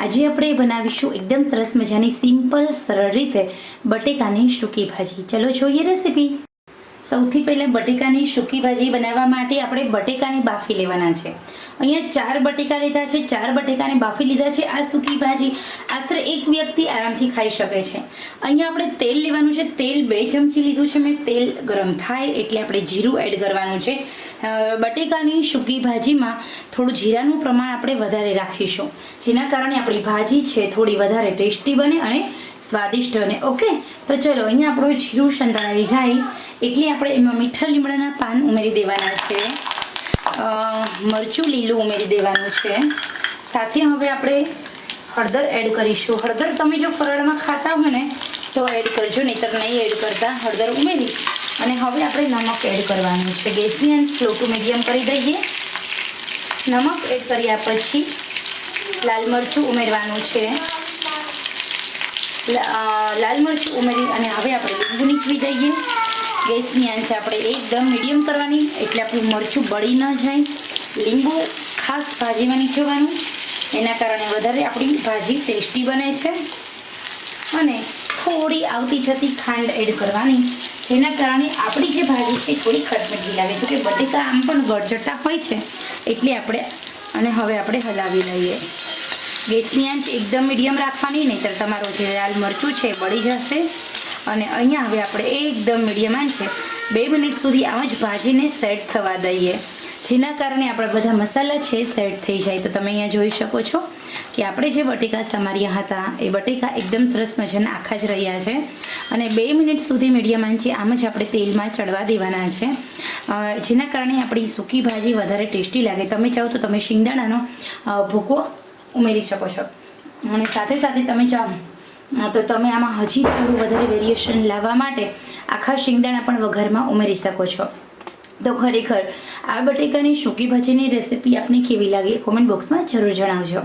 આજે આપણે બનાવીશું એકદમ સરસ મજાની સિમ્પલ સરળ રીતે બટેકાની સૂકી ભાજી. ચલો જોઈએ રેસીપી. સૌથી પહેલાં બટેકાની સૂકી ભાજી બનાવવા માટે આપણે બટેકાને બાફી લેવાના છે. અહીંયા 4 બટેકા લીધા છે. 4 બટેકાને બાફી લીધા છે. આ સૂકી ભાજી આશરે એક વ્યક્તિ આરામથી ખાઈ શકે છે. અહીંયા આપણે તેલ લેવાનું છે. તેલ 2 ચમચી લીધું છે મેં. તેલ ગરમ થાય એટલે આપણે જીરું એડ કરવાનું છે. બટેકાની સૂકી ભાજીમાં થોડું જીરાનું પ્રમાણ આપણે વધારે રાખીશું, જેના કારણે આપણી ભાજી છે થોડી વધારે ટેસ્ટી બને અને સ્વાદિષ્ટ બને. ઓકે, તો ચલો અહીંયા આપણું જીરું સંતળાઈ જાય એટલે આપણે એમાં મીઠા લીમડાના પાન ઉમેરી દેવાના છે. મરચું લીલું ઉમેરી દેવાનું છે. સાથે હવે આપણે હળદર એડ કરીશું. હળદર તમે જો ફરાળમાં ખાતા હોય ને તો એડ કરજો, નહીંતર નહીં એડ કરતા. હળદર ઉમેરી અને હવે આપણે નમક એડ કરવાનું છે. ગેસની આંચ સ્લો ટુ મીડિયમ કરી દઈએ. નમક એડ કર્યા પછી લાલ મરચું ઉમેરવાનું છે. લાલ મરચું ઉમેરી અને હવે આપણે લીંબુ નીચવી દઈએ. ગેસની આંચ આપણે એકદમ મીડિયમ કરવાની એટલે આપણું મરચું બળી ન જાય. લીંબુ ખાસ ભાજીમાં નીચોવાનું, એના કારણે વધારે આપણી ભાજી ટેસ્ટી બને છે. અને થોડી આવતી જતી ખાંડ એડ કરવાની, જેના કારણે આપણી જે ભાજી છે થોડી ખટમીઠી લાગે છે. કે બટેકા આમ પણ ગળચટા હોય છે એટલે આપણે અને હવે આપણે હલાવી લઈએ. ગેસની આંચ એકદમ મીડિયમ રાખવાની, નહીંતર તમારું જે લાલ મરચું છે બળી જશે. અને અહીંયા હવે આપણે એકદમ મીડિયમ આંચે 2 મિનિટ સુધી આમ જ ભાજીને સેટ થવા દઈએ, જેના કારણે આપણા બધા મસાલા છે સેટ થઈ જાય. તો તમે અહીંયા જોઈ શકો છો કે આપણે જે બટેકા સમાર્યા હતા એ બટેકા એકદમ સરસ મજાના આખા જ રહ્યા છે. અને 2 મિનિટ સુધી મીડિયમ આંચે આમ જ આપણે તેલમાં ચડવા દેવાના છે, જેના કારણે આપણી સૂકી ભાજી વધારે ટેસ્ટી લાગે. તમે ચાહો તો તમે શિંગદાણાનો ભૂકો ઉમેરી શકો છો, અને સાથે સાથે તમે ચાહો તો તમે આમાં હજી થોડું વધારે વેરિએશન લાવવા માટે આખા શિંગદાણા પણ વઘારમાં ઉમેરી શકો છો. તો ખરેખર આ બટેકાની સૂકી ભાજીની રેસીપી આપને કેવી લાગી કોમેન્ટ બોક્સમાં જરૂર જણાવજો.